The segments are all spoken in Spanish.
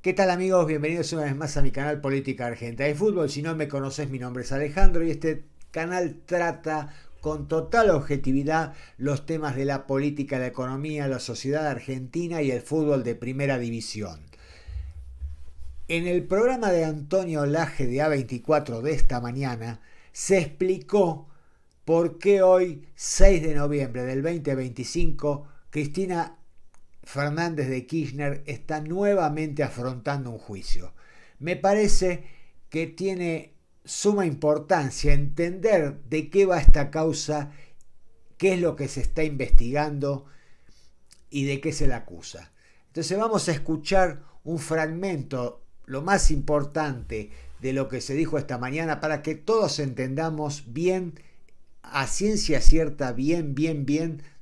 ¿Qué tal amigos? Bienvenidos una vez más a mi canal Política Argentina y Fútbol. Si no me conoces, mi nombre es Alejandro y este canal trata con total objetividad los temas de la política, la economía, la sociedad argentina y el fútbol de primera división. En el programa de Antonio Laje de A24 de esta mañana se explicó por qué hoy, 6 de noviembre del 2025, Cristina Fernández de Kirchner está nuevamente afrontando un juicio. Me parece que tiene suma importancia entender de qué va esta causa, qué es lo que se está investigando y de qué se la acusa. Entonces vamos a escuchar un fragmento, lo más importante de lo que se dijo esta mañana para que todos entendamos bien, a ciencia cierta, bien,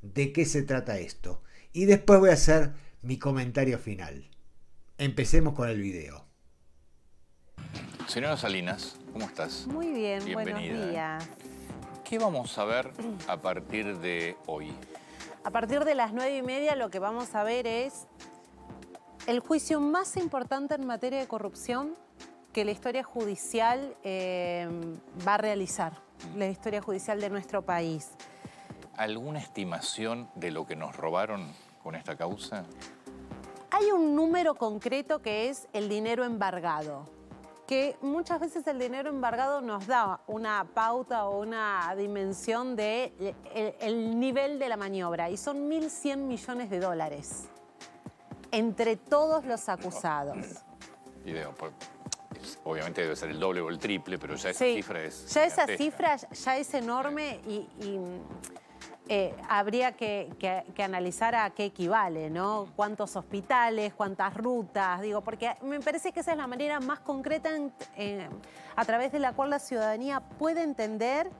de qué se trata esto. Y después voy a hacer mi comentario final. Empecemos con el video. Señora Salinas, ¿cómo estás? Muy bien, Bienvenida. buenos días. ¿Qué vamos a ver a partir de hoy? A partir de las 9:30 lo que vamos a ver es el juicio más importante en materia de corrupción que la historia judicial va a realizar, la historia judicial de nuestro país. ¿Alguna estimación de lo que nos robaron con esta causa? Hay un número concreto que es el dinero embargado, que muchas veces el dinero embargado nos da una pauta o una dimensión de el nivel de la maniobra, y son 1.100 millones de dólares entre todos los acusados. Obviamente debe ser el doble o el triple, pero ya esa cifra es ya esa gigantesca. cifra ya es enorme y habría que analizar a qué equivale, ¿no? Cuántos hospitales, cuántas rutas, digo, porque me parece que esa es la manera más concreta a través de la cual la ciudadanía puede entender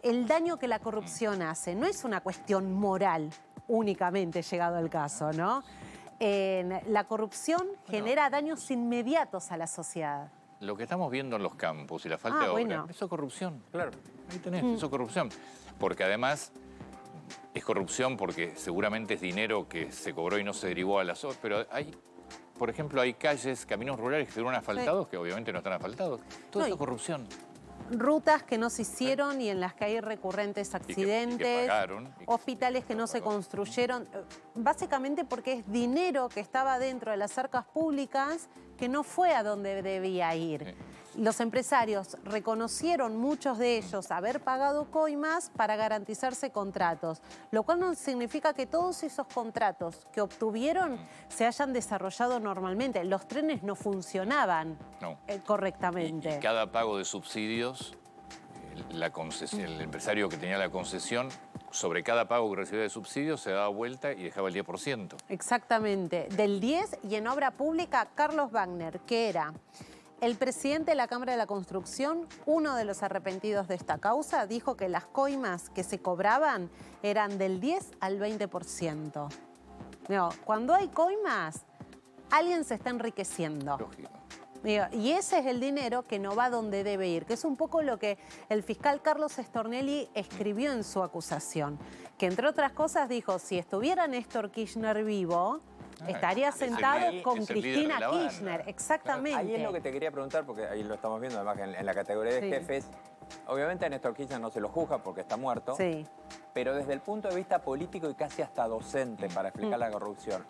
el daño que la corrupción hace. No es una cuestión moral únicamente, llegado el caso, ¿no? La corrupción genera daños inmediatos a la sociedad. Lo que estamos viendo en los campos y la falta de obra, eso es corrupción, claro, ahí tenés, eso es corrupción. Porque además es corrupción porque seguramente es dinero que se cobró y no se derivó a las obras, pero hay, por ejemplo, hay calles, caminos rurales que estuvieron asfaltados, que obviamente no están asfaltados. Todo eso es corrupción. Rutas que no se hicieron y en las que hay recurrentes accidentes, hospitales que no se construyeron, básicamente porque es dinero que estaba dentro de las arcas públicas que no fue a donde debía ir. Los empresarios reconocieron, muchos de ellos, haber pagado coimas para garantizarse contratos, lo cual no significa que todos esos contratos que obtuvieron se hayan desarrollado normalmente. Los trenes no funcionaban correctamente. Y cada pago de subsidios, el empresario que tenía la concesión, sobre cada pago que recibía de subsidios se daba vuelta y dejaba el 10%. Exactamente. Del 10%, y en obra pública, Carlos Wagner, que era el presidente de la Cámara de la Construcción, uno de los arrepentidos de esta causa, dijo que las coimas que se cobraban eran del 10 al 20%. No, cuando hay coimas, alguien se está enriqueciendo. Lógico. Y ese es el dinero que no va donde debe ir, que es un poco lo que el fiscal Carlos Stornelli escribió en su acusación, que entre otras cosas dijo, si estuviera Néstor Kirchner vivo, estaría sentado con Cristina Kirchner, exactamente. Ahí es lo que te quería preguntar, porque ahí lo estamos viendo, además en la categoría de jefes. Obviamente a Néstor Kirchner no se lo juzga porque está muerto, pero desde el punto de vista político y casi hasta docente para explicar la corrupción,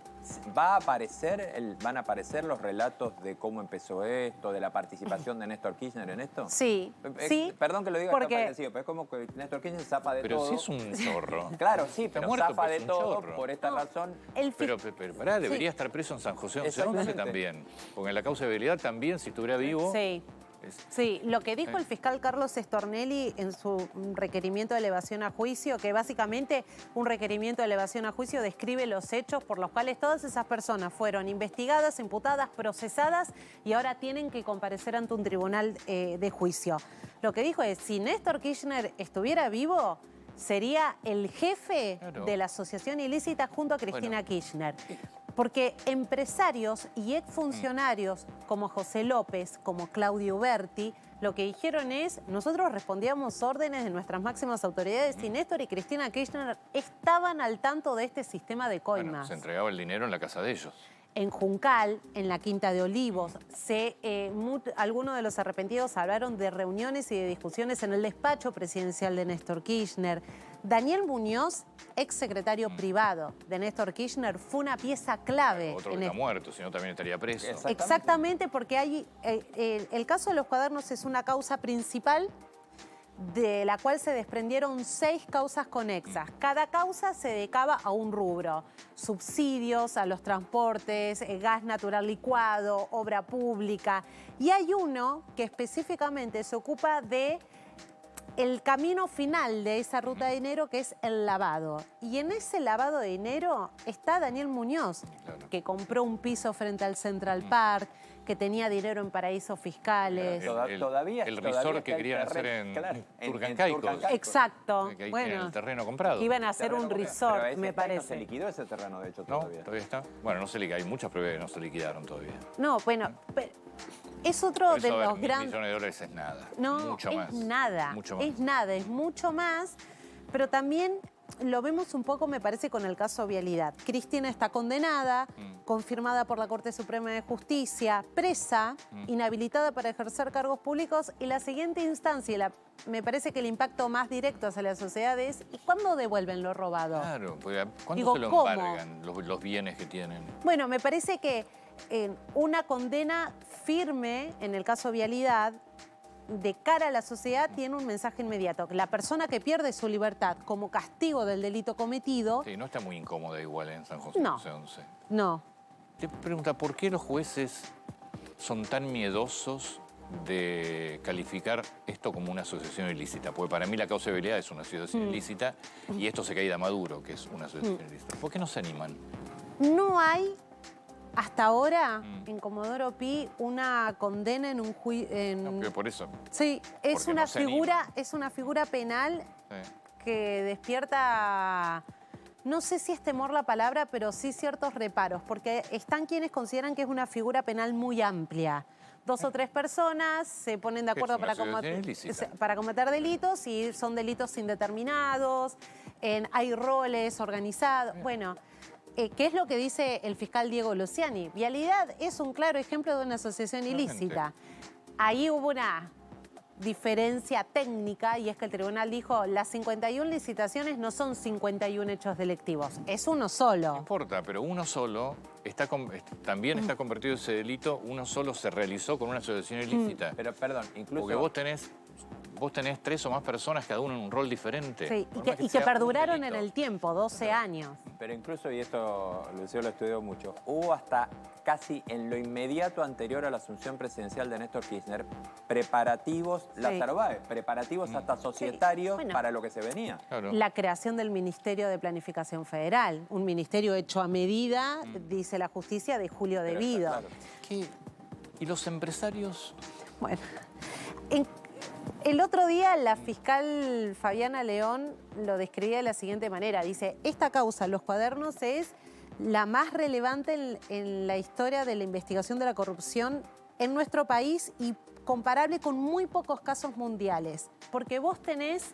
¿van a aparecer los relatos de cómo empezó esto, de la participación de Néstor Kirchner en esto? Sí, sí. Perdón que lo diga tan parecido, pero es como que Néstor Kirchner zapa de todo. Pero sí es un chorro. Claro, sí, pero zapa de todo por esta razón. Pero pará, debería estar preso en San José 11 también. Porque en la causa de habilidad también, si estuviera vivo... Sí, lo que dijo el fiscal Carlos Stornelli en su requerimiento de elevación a juicio, que básicamente un requerimiento de elevación a juicio describe los hechos por los cuales todas esas personas fueron investigadas, imputadas, procesadas y ahora tienen que comparecer ante un tribunal de juicio. Lo que dijo es, si Néstor Kirchner estuviera vivo, sería el jefe de la asociación ilícita junto a Cristina Kirchner. Porque empresarios y exfuncionarios como José López, como Claudio Berti, lo que dijeron es, nosotros respondíamos órdenes de nuestras máximas autoridades y Néstor y Cristina Kirchner estaban al tanto de este sistema de coimas. Bueno, se entregaba el dinero en la casa de ellos. en Juncal, en la Quinta de Olivos. Algunos de los arrepentidos hablaron de reuniones y de discusiones en el despacho presidencial de Néstor Kirchner. Daniel Muñoz, ex secretario privado de Néstor Kirchner, fue una pieza clave. Otro que está muerto, si no también estaría preso. Exactamente, porque hay, el caso de los cuadernos es una causa principal de la cual se desprendieron 6 causas conexas. Cada causa se dedicaba a un rubro: subsidios a los transportes, gas natural licuado, obra pública. Y hay uno que específicamente se ocupa de el camino final de esa ruta de dinero, que es el lavado. Y en ese lavado de dinero está Daniel Muñoz, que compró un piso frente al Central Park, que tenía dinero en paraísos fiscales. El resort que querían hacer en Turcancaico. Exacto. Que tienen el terreno comprado. Iban a hacer un resort, me parece. No se liquidó ese terreno, de hecho, todavía. No, todavía está. Bueno, no se liquidó. Hay muchas pruebas que no se liquidaron todavía. No, bueno, es otro de los grandes... millones de dólares es nada. No, mucho es más. nada. Mucho más. Es nada, es mucho más. Pero también lo vemos un poco, me parece, con el caso Vialidad. Cristina está condenada, confirmada por la Corte Suprema de Justicia, presa, inhabilitada para ejercer cargos públicos, y la siguiente instancia, me parece que el impacto más directo hacia la sociedad es: ¿y cuándo devuelven lo robado? Claro, porque ¿cuándo se lo embargan los bienes que tienen? Bueno, me parece que una condena firme, en el caso Vialidad, de cara a la sociedad, tiene un mensaje inmediato. La persona que pierde su libertad como castigo del delito cometido... Sí, no está muy incómoda igual en San José. No. Te pregunta, ¿por qué los jueces son tan miedosos de calificar esto como una asociación ilícita? Porque para mí la causa de Vialidad es una asociación ilícita, y esto se cae de Maduro, que es una asociación ilícita. ¿Por qué no se animan? No hay... Hasta ahora, en Comodoro Pi, una condena en un juicio... No, por eso. Sí, es una figura penal que despierta, no sé si es temor la palabra, pero sí ciertos reparos, porque están quienes consideran que es una figura penal muy amplia. 2 o 3 personas se ponen de acuerdo para cometer delitos, y son delitos indeterminados, hay roles organizados, bueno... ¿Qué es lo que dice el fiscal Diego Luciani? Vialidad es un claro ejemplo de una asociación ilícita. Ahí hubo una diferencia técnica, y es que el tribunal dijo: las 51 licitaciones no son 51 hechos delictivos, es uno solo. No importa, pero uno solo también está convertido ese delito, uno solo se realizó con una asociación ilícita. Pero perdón, incluso... Porque vos tenés 3 o más personas, cada uno en un rol diferente. Sí, y que perduraron en el tiempo, 12 años. Pero incluso, y esto Lucía lo estudió mucho, hubo hasta casi en lo inmediato anterior a la asunción presidencial de Néstor Kirchner preparativos, preparativos hasta societarios para lo que se venía. Claro. La creación del Ministerio de Planificación Federal, un ministerio hecho a medida, dice la justicia, de Julio Devido. Claro. ¿Y los empresarios? Bueno, el otro día la fiscal Fabiana León lo describía de la siguiente manera. Dice: esta causa, los cuadernos, es la más relevante en la historia de la investigación de la corrupción en nuestro país, y comparable con muy pocos casos mundiales. Porque vos tenés,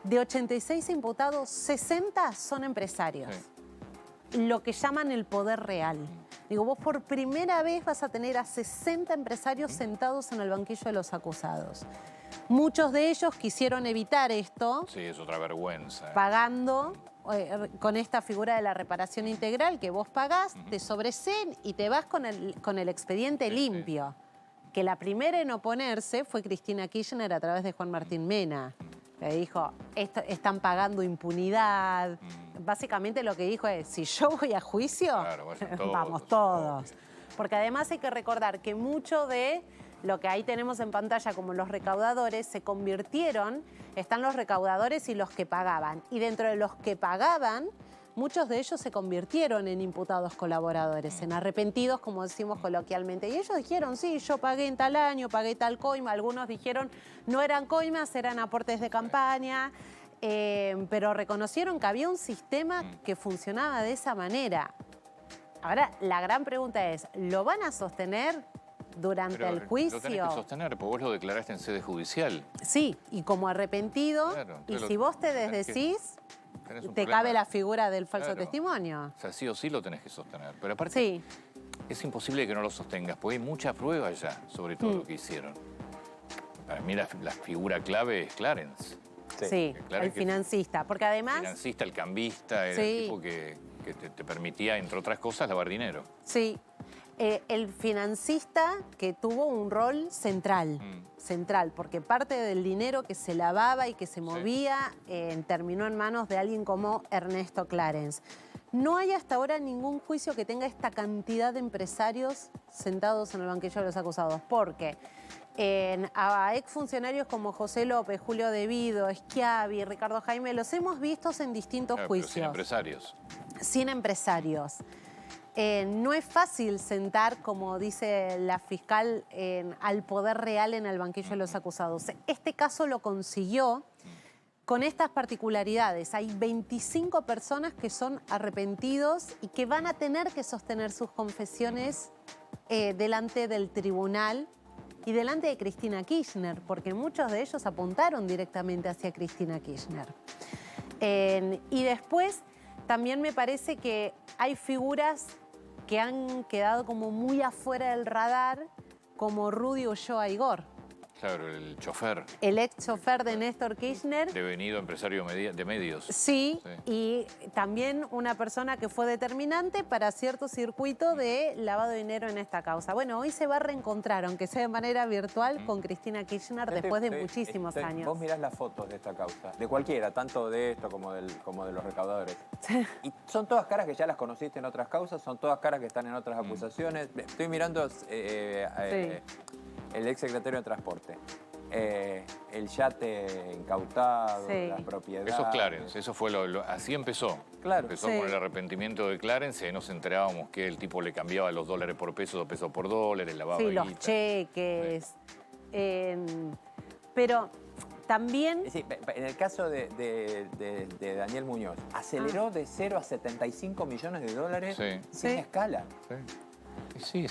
de 86 imputados, 60 son empresarios. Lo que llaman el poder real. Digo, vos por primera vez vas a tener a 60 empresarios sentados en el banquillo de los acusados. Muchos de ellos quisieron evitar esto. Sí, es otra vergüenza. Pagando con esta figura de la reparación integral, que vos pagás, te sobreseen y te vas con el expediente limpio. Que la primera en oponerse fue Cristina Kirchner a través de Juan Martín Mena. Que dijo: están pagando impunidad. Básicamente lo que dijo es: si yo voy a juicio, vamos todos. Porque además hay que recordar que mucho de lo que ahí tenemos en pantalla como los recaudadores se convirtieron, están los recaudadores y los que pagaban. Y dentro de los que pagaban, muchos de ellos se convirtieron en imputados colaboradores, en arrepentidos, como decimos coloquialmente. Y ellos dijeron: sí, yo pagué en tal año, pagué tal coima. Algunos dijeron: no eran coimas, eran aportes de campaña. Pero reconocieron que había un sistema que funcionaba de esa manera. Ahora, la gran pregunta es: ¿lo van a sostener durante el juicio? Lo tenés que sostener, porque vos lo declaraste en sede judicial. Sí, y como arrepentido, y si vos te desdecís, te cabe la figura del falso testimonio. O sea, sí o sí lo tenés que sostener. Pero aparte, es imposible que no lo sostengas, porque hay mucha prueba ya sobre todo lo que hicieron. Para mí la figura clave es Clarence. Sí, el financista, porque además... El financista, el cambista, era el tipo que te permitía, entre otras cosas, lavar dinero. Sí, el financista que tuvo un rol central, porque parte del dinero que se lavaba y que se movía terminó en manos de alguien como Ernesto Clarence. No hay hasta ahora ningún juicio que tenga esta cantidad de empresarios sentados en el banquillo de los acusados, porque a exfuncionarios como José López, Julio De Vido, Schiavi, Ricardo Jaime, los hemos visto en distintos juicios. Sin empresarios. Sin empresarios. No es fácil sentar, como dice la fiscal, al poder real en el banquillo de los acusados. Este caso lo consiguió con estas particularidades. Hay 25 personas que son arrepentidos y que van a tener que sostener sus confesiones delante del tribunal y delante de Cristina Kirchner, porque muchos de ellos apuntaron directamente hacia Cristina Kirchner. Y después también me parece que hay figuras que han quedado como muy afuera del radar, como Rudy Ulloa Igor. Claro, el chofer. El ex chofer de Néstor Kirchner. Devenido empresario de medios. Sí, y también una persona que fue determinante para cierto circuito de lavado de dinero en esta causa. Bueno, hoy se va a reencontrar, aunque sea de manera virtual, con Cristina Kirchner después de muchísimos años. Vos mirás las fotos de esta causa, de cualquiera, tanto de esto como de los recaudadores. Y son todas caras que ya las conociste en otras causas, son todas caras que están en otras acusaciones. Estoy mirando... el ex secretario de Transporte, el yate incautado, las propiedades. Eso es Clarence, eso fue así empezó. Claro. Empezó con el arrepentimiento de Clarence y ahí nos enterábamos que el tipo le cambiaba los dólares por pesos o pesos por dólares, lavaba guita. Los cheques. Pero también... Sí, en el caso de Daniel Muñoz, aceleró de 0 a 75 millones de dólares sin escala. Sí,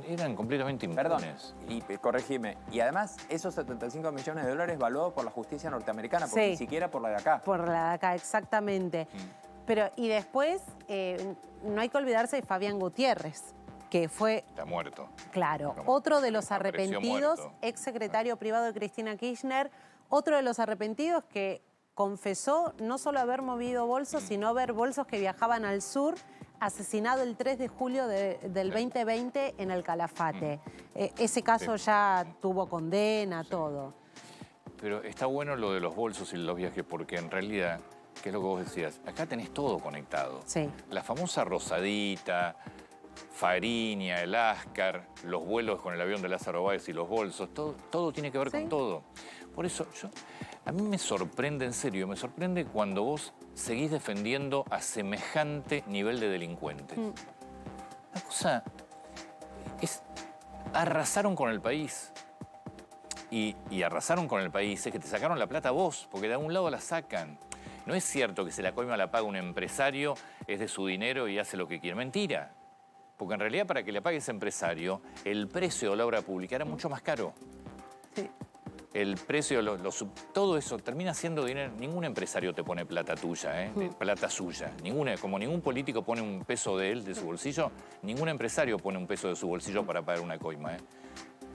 eran completamente impunes. Perdón, y corregime. Y además, esos 75 millones de dólares valuados por la justicia norteamericana, porque ni siquiera por la de acá. Por la de acá, exactamente. Pero, y después, no hay que olvidarse de Fabián Gutiérrez, que fue... Está muerto. Claro, otro de los arrepentidos, ex secretario privado de Cristina Kirchner, otro de los arrepentidos que confesó no solo haber movido bolsos, sino haber bolsos que viajaban al sur, asesinado el 3 de julio del 2020 en el Calafate. Ese caso ya tuvo condena, todo. Pero está bueno lo de los bolsos y los viajes, porque en realidad, ¿qué es lo que vos decías? Acá tenés todo conectado. Sí. La famosa Rosadita, Fariña, el Ascar, los vuelos con el avión de Lázaro Báez y los bolsos, todo tiene que ver con todo. Por eso, a mí me sorprende, en serio, me sorprende cuando vos seguís defendiendo a semejante nivel de delincuentes. La cosa es... Arrasaron con el país. Y arrasaron con el país es que te sacaron la plata vos, porque de algún lado la sacan. No es cierto que se la coima la paga un empresario, es de su dinero y hace lo que quiere. Mentira. Porque en realidad para que le pague ese empresario, el precio de la obra pública era mucho más caro. Sí. El precio, todo eso termina siendo dinero. Ningún empresario te pone plata tuya, plata suya. Como ningún político pone un peso de él, de su bolsillo, ningún empresario pone un peso de su bolsillo para pagar una coima.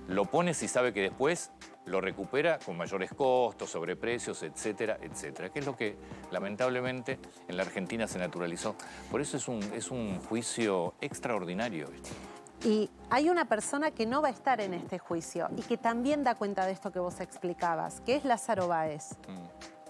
Lo pone si sabe que después lo recupera con mayores costos, sobreprecios, etcétera, etcétera. Que es lo que lamentablemente en la Argentina se naturalizó. Por eso es un juicio extraordinario. Y hay una persona que no va a estar en este juicio y que también da cuenta de esto que vos explicabas, que es Lázaro Báez.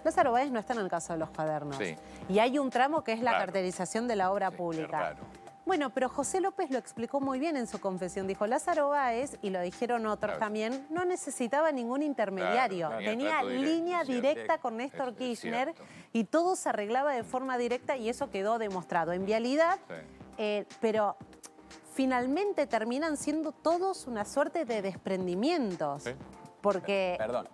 Lázaro Báez no está en el caso de los cuadernos. Sí. Y hay un tramo que es la carterización de la obra pública. Raro. Bueno, pero José López lo explicó muy bien en su confesión. Dijo, Lázaro Báez, y lo dijeron otros también, no necesitaba ningún intermediario. Tenía línea directa con Néstor Kirchner y todo se arreglaba de forma directa y eso quedó demostrado en vialidad. Pero finalmente terminan siendo todos una suerte de desprendimientos. Porque... Perdón.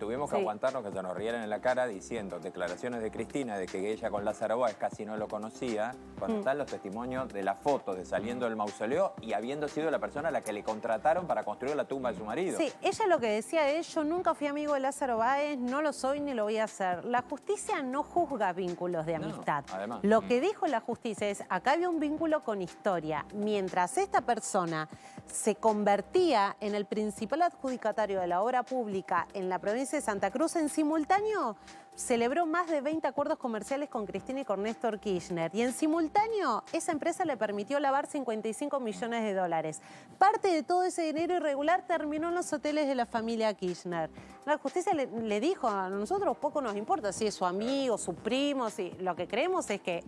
tuvimos que aguantarnos que se nos rieran en la cara diciendo declaraciones de Cristina de que ella con Lázaro Báez casi no lo conocía, cuando están los testimonios de las fotos de saliendo del mausoleo y habiendo sido la persona a la que le contrataron para construir la tumba de su marido. Sí, ella lo que decía es, yo nunca fui amigo de Lázaro Báez, no lo soy ni lo voy a hacer. La justicia no juzga vínculos de amistad. No, además. Lo que dijo la justicia es, acá había un vínculo con historia. Mientras esta persona se convertía en el principal adjudicatario de la obra pública en la provincia de Santa Cruz, en simultáneo celebró más de 20 acuerdos comerciales con Cristina y con Néstor Kirchner. Y en simultáneo, esa empresa le permitió lavar 55 millones de dólares. Parte de todo ese dinero irregular terminó en los hoteles de la familia Kirchner. La justicia le dijo, a nosotros poco nos importa si es su amigo, su primo, si lo que creemos es que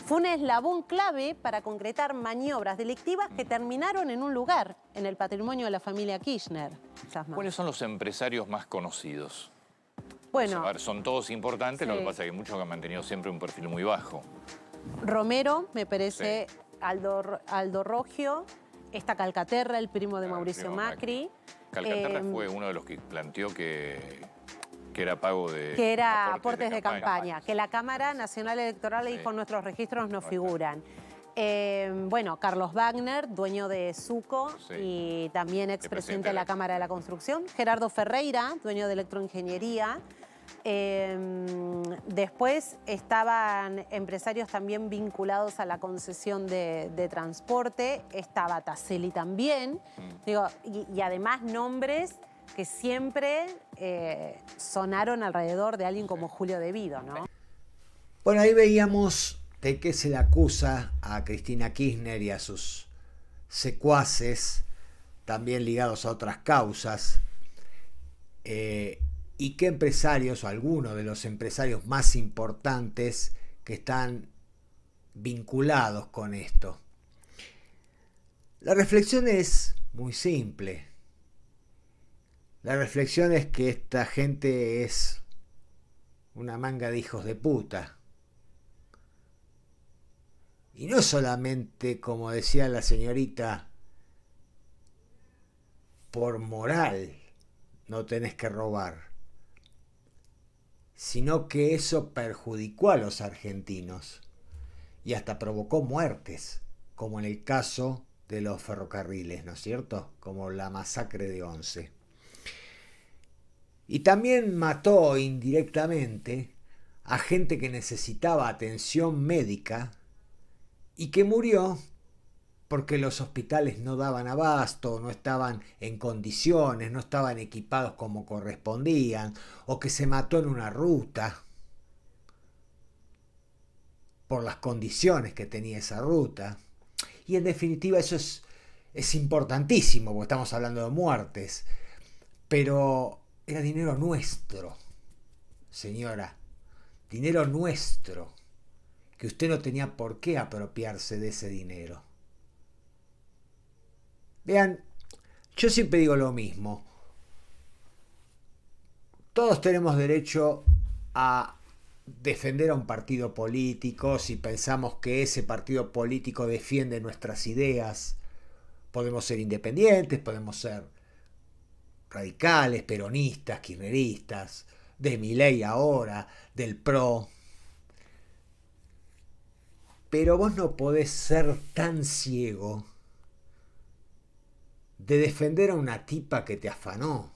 fue un eslabón clave para concretar maniobras delictivas que terminaron en un lugar, en el patrimonio de la familia Kirchner. ¿Cuáles son los empresarios más conocidos? Bueno, a ver, son todos importantes, lo que pasa es que muchos han mantenido siempre un perfil muy bajo. Romero, me parece, Aldo Roggio, está Calcaterra, el primo de Mauricio Macri. Calcaterra fue uno de los que planteó que era pago de... Que era aportes de campaña, que la Cámara Nacional Electoral le dijo nuestros registros no figuran. Bueno, Carlos Wagner, dueño de Suco y también expresidente de la Cámara de la Construcción. Gerardo Ferreira, dueño de Electroingeniería. Después estaban empresarios también vinculados a la concesión de transporte. Estaba Taselli también. Digo, y además nombres que siempre sonaron alrededor de alguien como Julio De Vido, ¿no? Bueno, ahí veíamos de qué se le acusa a Cristina Kirchner y a sus secuaces, también ligados a otras causas, y qué empresarios, o algunos de los empresarios más importantes que están vinculados con esto. La reflexión es muy simple. La reflexión es que esta gente es una manga de hijos de puta. Y no solamente, como decía la señorita, por moral no tenés que robar, sino que eso perjudicó a los argentinos y hasta provocó muertes, como en el caso de los ferrocarriles, ¿no es cierto? Como la masacre de Once. Y también mató indirectamente a gente que necesitaba atención médica y que murió porque los hospitales no daban abasto, no estaban en condiciones, no estaban equipados como correspondían, o que se mató en una ruta por las condiciones que tenía esa ruta. Y en definitiva eso es importantísimo, porque estamos hablando de muertes, pero era dinero nuestro, señora, dinero nuestro, que usted no tenía por qué apropiarse de ese dinero. Vean, yo siempre digo lo mismo. Todos tenemos derecho a defender a un partido político si pensamos que ese partido político defiende nuestras ideas. Podemos ser independientes, podemos ser radicales, peronistas, kirchneristas, de Milei ahora, del PRO. Pero vos no podés ser tan ciego de defender a una tipa que te afanó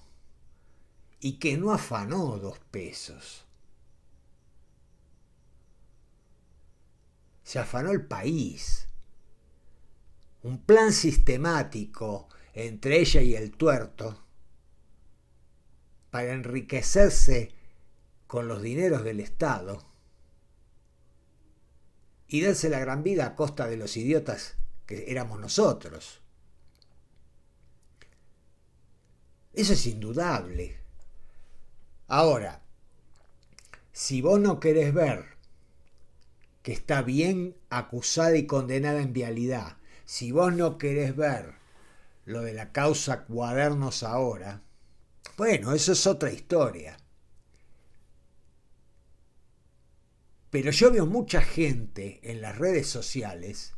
y que no afanó 2 pesos. Se afanó el país. Un plan sistemático entre ella y el tuerto para enriquecerse con los dineros del Estado y darse la gran vida a costa de los idiotas que éramos nosotros. Eso es indudable. Ahora, si vos no querés ver que está bien acusada y condenada en vialidad, si vos no querés ver lo de la causa Cuadernos ahora, bueno, eso es otra historia. Pero yo veo mucha gente en las redes sociales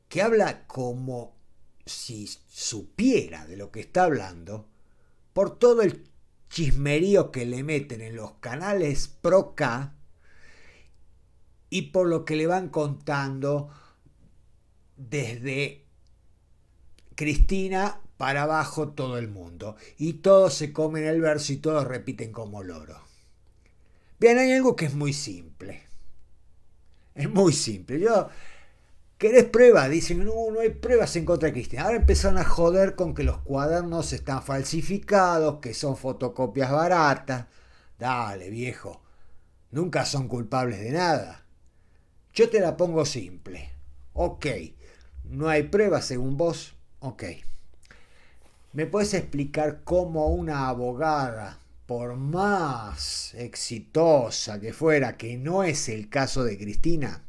que habla como si supiera de lo que está hablando por todo el chismerío que le meten en los canales pro K y por lo que le van contando desde Cristina para abajo todo el mundo. Y todos se comen el verso y todos repiten como loro. Bien, hay algo que es muy simple. Es muy simple. ¿Querés pruebas? Dicen, no hay pruebas en contra de Cristina. Ahora empezaron a joder con que los cuadernos están falsificados, que son fotocopias baratas. Dale, viejo. Nunca son culpables de nada. Yo te la pongo simple. Ok. No hay pruebas según vos. Ok. ¿Me puedes explicar cómo una abogada, por más exitosa que fuera, que no es el caso de Cristina,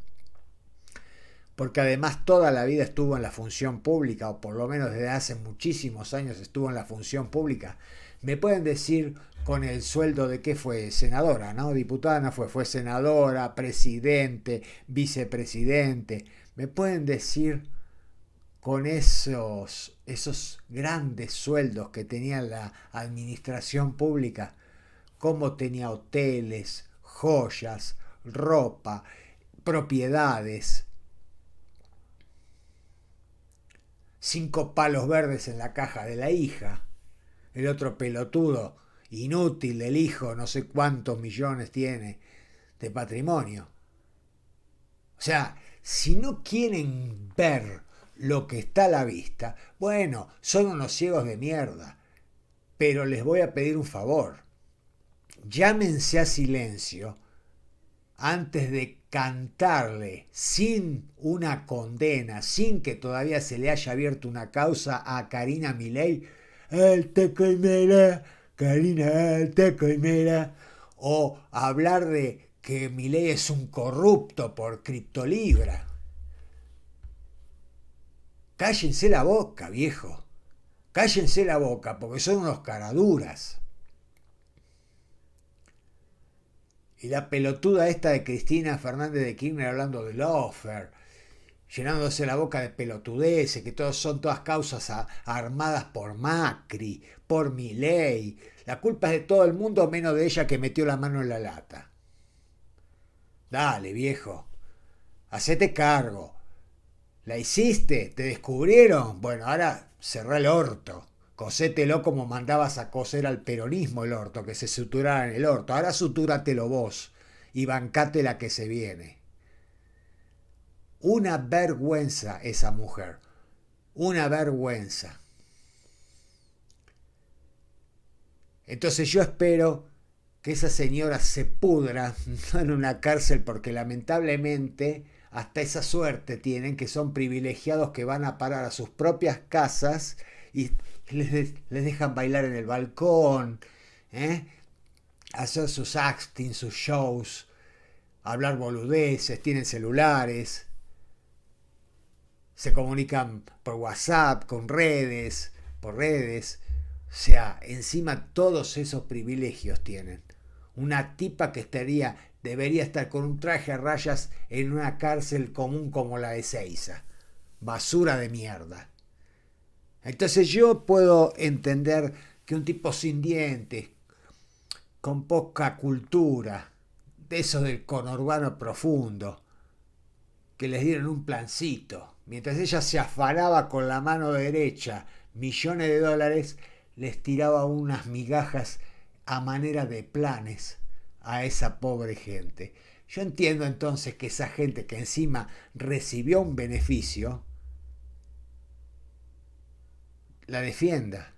porque además toda la vida estuvo en la función pública, o por lo menos desde hace muchísimos años estuvo en la función pública, me pueden decir con el sueldo de qué fue? Senadora, ¿no? Diputada no fue senadora, presidente, vicepresidente. ¿Me pueden decir con esos grandes sueldos que tenía la administración pública, cómo tenía hoteles, joyas, ropa, propiedades, 5 palos verdes en la caja de la hija, el otro pelotudo inútil del hijo, no sé cuántos millones tiene de patrimonio? O sea, si no quieren ver lo que está a la vista, bueno, son unos ciegos de mierda, pero les voy a pedir un favor. Llámense a silencio antes de cantarle sin una condena, sin que todavía se le haya abierto una causa a Karina Milei, el teco y mera, Karina, el teco y mera, o hablar de que Milei es un corrupto por criptolibra. Cállense la boca, viejo. Cállense la boca, porque son unos caraduras. Y la pelotuda esta de Cristina Fernández de Kirchner hablando de lawfare, llenándose la boca de pelotudeces, que son todas causas armadas por Macri, por Milei. La culpa es de todo el mundo menos de ella que metió la mano en la lata. Dale, viejo. Hacete cargo. ¿La hiciste? ¿Te descubrieron? Bueno, ahora cerrá el orto. Cosételo como mandabas a coser al peronismo el orto, que se suturara en el orto. Ahora sutúratelo vos y bancate la que se viene. Una vergüenza esa mujer. Una vergüenza. Entonces yo espero que esa señora se pudra en una cárcel, porque lamentablemente hasta esa suerte tienen, que son privilegiados que van a parar a sus propias casas y les dejan bailar en el balcón, hacer sus acting, sus shows, hablar boludeces, tienen celulares, se comunican por WhatsApp, por redes. O sea, encima todos esos privilegios tienen. Una tipa que debería estar con un traje a rayas en una cárcel común como la de Seiza. Basura de mierda. Entonces yo puedo entender que un tipo sin dientes, con poca cultura, de esos del conurbano profundo, que les dieron un plancito, mientras ella se afanaba con la mano derecha millones de dólares, les tiraba unas migajas a manera de planes a esa pobre gente. Yo entiendo entonces que esa gente que encima recibió un beneficio la defienda.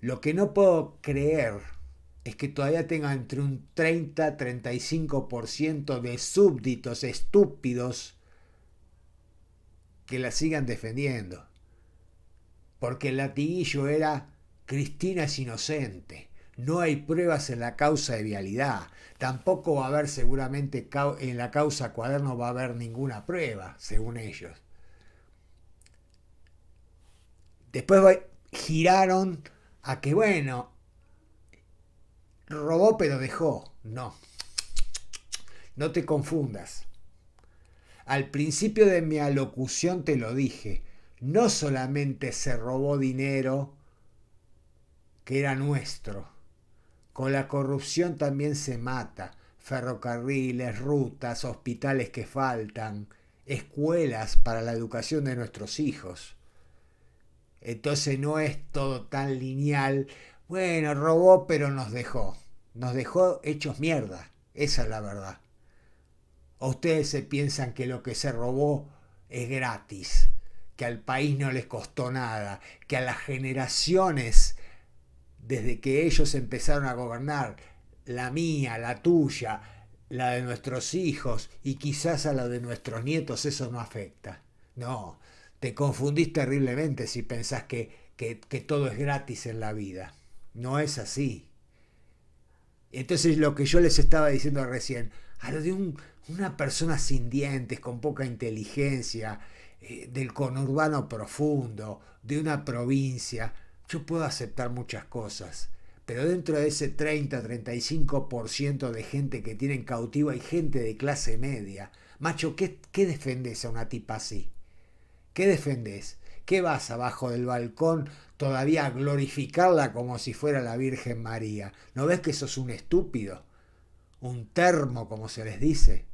Lo que no puedo creer es que todavía tenga entre un 30-35% de súbditos estúpidos que la sigan defendiendo. Porque el latiguillo era: Cristina es inocente, no hay pruebas en la causa de vialidad, tampoco va a haber seguramente en la causa Cuaderno va a haber ninguna prueba, según ellos. Después giraron a que, bueno, robó pero dejó. No te confundas. Al principio de mi alocución te lo dije, no solamente se robó dinero que era nuestro, Con la corrupción también se mata. Ferrocarriles, rutas, hospitales que faltan, escuelas para la educación de nuestros hijos. Entonces no es todo tan lineal. Bueno, robó pero nos dejó. Nos dejó hechos mierda. Esa es la verdad. ¿O ustedes se piensan que lo que se robó es gratis? Que al país no les costó nada. Que a las generaciones, desde que ellos empezaron a gobernar, la mía, la tuya, la de nuestros hijos y quizás a la de nuestros nietos, eso no afecta. No, te confundís terriblemente si pensás que todo es gratis en la vida. No es así. Entonces lo que yo les estaba diciendo recién, a lo de una persona sin dientes, con poca inteligencia, del conurbano profundo, de una provincia, yo puedo aceptar muchas cosas. Pero dentro de ese 30-35% de gente que tienen cautivo hay gente de clase media. Macho, ¿qué defendés a una tipa así? ¿Qué defendés? ¿Qué vas abajo del balcón todavía a glorificarla como si fuera la Virgen María? ¿No ves que sos un estúpido? Un termo, como se les dice.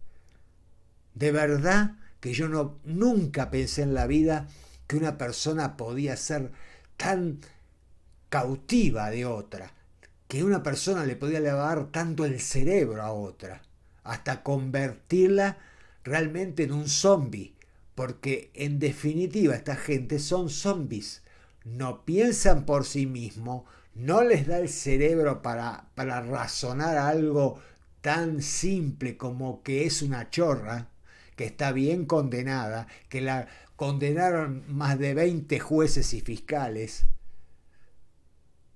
De verdad que yo nunca pensé en la vida que una persona podía ser tan cautiva de otra, que una persona le podía lavar tanto el cerebro a otra, hasta convertirla realmente en un zombie, porque en definitiva esta gente son zombies, no piensan por sí mismos, no les da el cerebro para razonar algo tan simple como que es una chorra, que está bien condenada, que la condenaron más de 20 jueces y fiscales,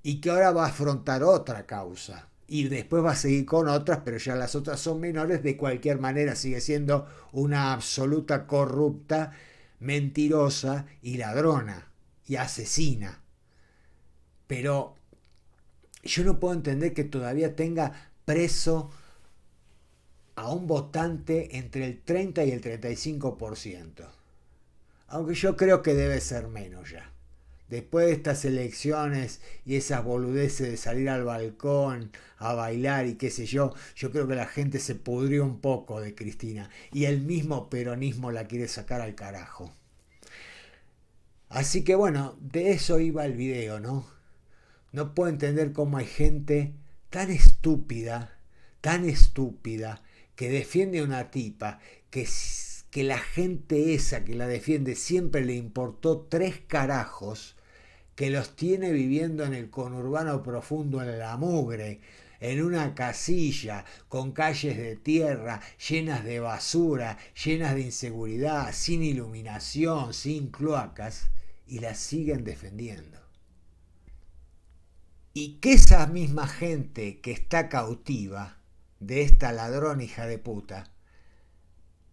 y que ahora va a afrontar otra causa. Y después va a seguir con otras, pero ya las otras son menores. De cualquier manera sigue siendo una absoluta corrupta, mentirosa y ladrona y asesina. Pero yo no puedo entender que todavía tenga preso a un votante entre el 30 y el 35%. Aunque yo creo que debe ser menos ya. Después de estas elecciones y esas boludeces de salir al balcón a bailar y qué sé yo creo que la gente se pudrió un poco de Cristina. Y el mismo peronismo la quiere sacar al carajo. Así que bueno, de eso iba el video, ¿no? No puedo entender cómo hay gente tan estúpida, que defiende a una tipa, que la gente esa que la defiende siempre le importó 3 carajos, que los tiene viviendo en el conurbano profundo, en la mugre, en una casilla, con calles de tierra, llenas de basura, llenas de inseguridad, sin iluminación, sin cloacas, y la siguen defendiendo. Y que esa misma gente que está cautiva de esta ladrona hija de puta,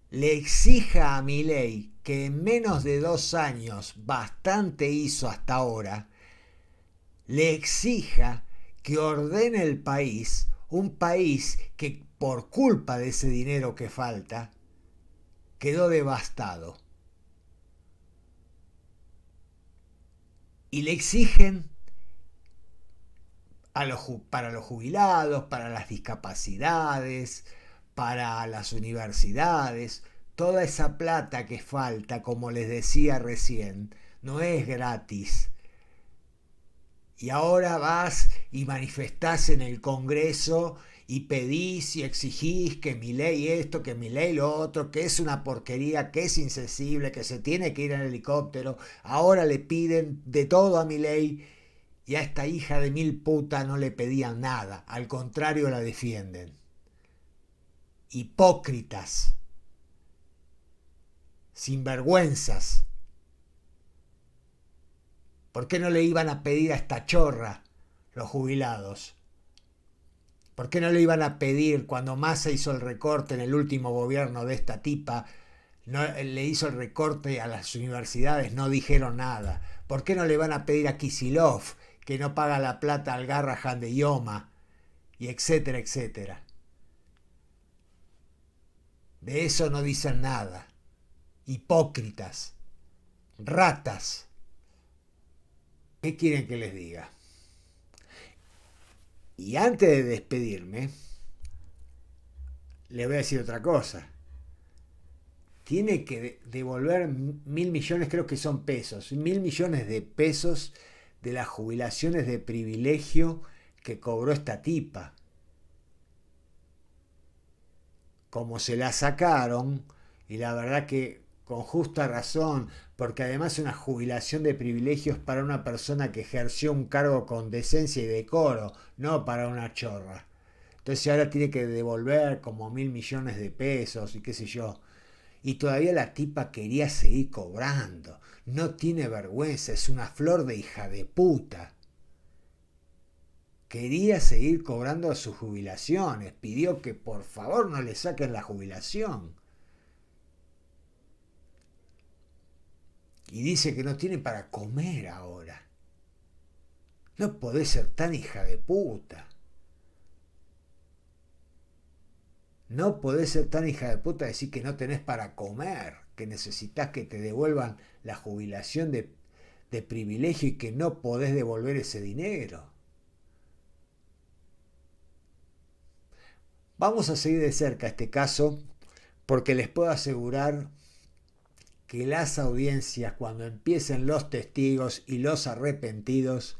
le exija a Milei, que en menos de 2 años bastante hizo hasta ahora, le exija que ordene el país, un país que por culpa de ese dinero que falta, quedó devastado. Y le exigen para los jubilados, para las discapacidades, para las universidades, toda esa plata que falta, como les decía recién, no es gratis. Y ahora vas y manifestás en el Congreso y pedís y exigís que Milei esto, que Milei lo otro, que es una porquería, que es insensible, que se tiene que ir en helicóptero. Ahora le piden de todo a Milei y a esta hija de mil puta no le pedían nada, al contrario la defienden. Hipócritas, sinvergüenzas. ¿Por qué no le iban a pedir a esta chorra los jubilados? ¿Por qué no le iban a pedir cuando Massa hizo el recorte en el último gobierno de esta tipa? No, le hizo el recorte a las universidades, no dijeron nada. ¿Por qué no le van a pedir a Kicillof, que no paga la plata al Garrahan de Ioma? Y etcétera, etcétera. De eso no dicen nada. Hipócritas. Ratas. ¿Qué quieren que les diga? Y antes de despedirme, le voy a decir otra cosa. Tiene que devolver 1.000 millones, creo que son pesos, 1.000 millones de pesos de las jubilaciones de privilegio que cobró esta tipa. Como se la sacaron, y la verdad que con justa razón, porque además una jubilación de privilegios para una persona que ejerció un cargo con decencia y decoro, no para una chorra. Entonces ahora tiene que devolver como 1.000 millones de pesos y qué sé yo. Y todavía la tipa quería seguir cobrando. No tiene vergüenza, es una flor de hija de puta. Quería seguir cobrando sus jubilaciones. Pidió que por favor no le saquen la jubilación. Y dice que no tiene para comer ahora. No podés ser tan hija de puta. No podés ser tan hija de puta decir que no tenés para comer, que necesitas que te devuelvan la jubilación de privilegio y que no podés devolver ese dinero. Vamos a seguir de cerca este caso porque les puedo asegurar que las audiencias, cuando empiecen los testigos y los arrepentidos,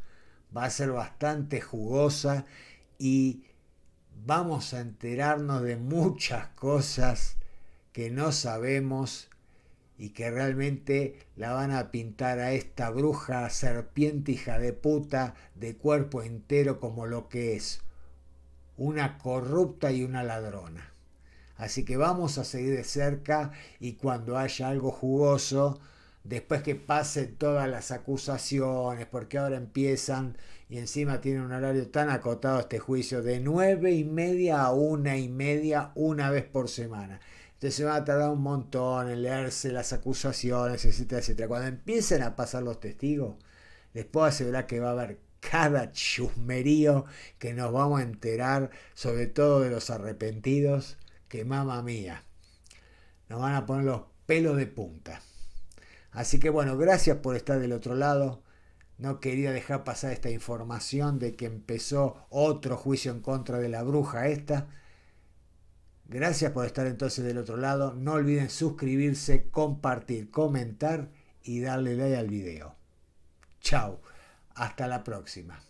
va a ser bastante jugosa y vamos a enterarnos de muchas cosas que no sabemos y que realmente la van a pintar a esta bruja serpiente hija de puta de cuerpo entero como lo que es, una corrupta y una ladrona. Así que vamos a seguir de cerca y cuando haya algo jugoso, después que pasen todas las acusaciones, porque ahora empiezan y encima tiene un horario tan acotado este juicio, de 9:30 a 1:30 una vez por semana. Entonces se va a tardar un montón en leerse las acusaciones, etcétera, etcétera. Cuando empiecen a pasar los testigos, les puedo asegurar que va a haber cada chusmerío que nos vamos a enterar, sobre todo de los arrepentidos, que mamá mía, nos van a poner los pelos de punta. Así que bueno, gracias por estar del otro lado. No quería dejar pasar esta información de que empezó otro juicio en contra de la bruja esta. Gracias por estar entonces del otro lado. No olviden suscribirse, compartir, comentar y darle like al video. Chao. Hasta la próxima.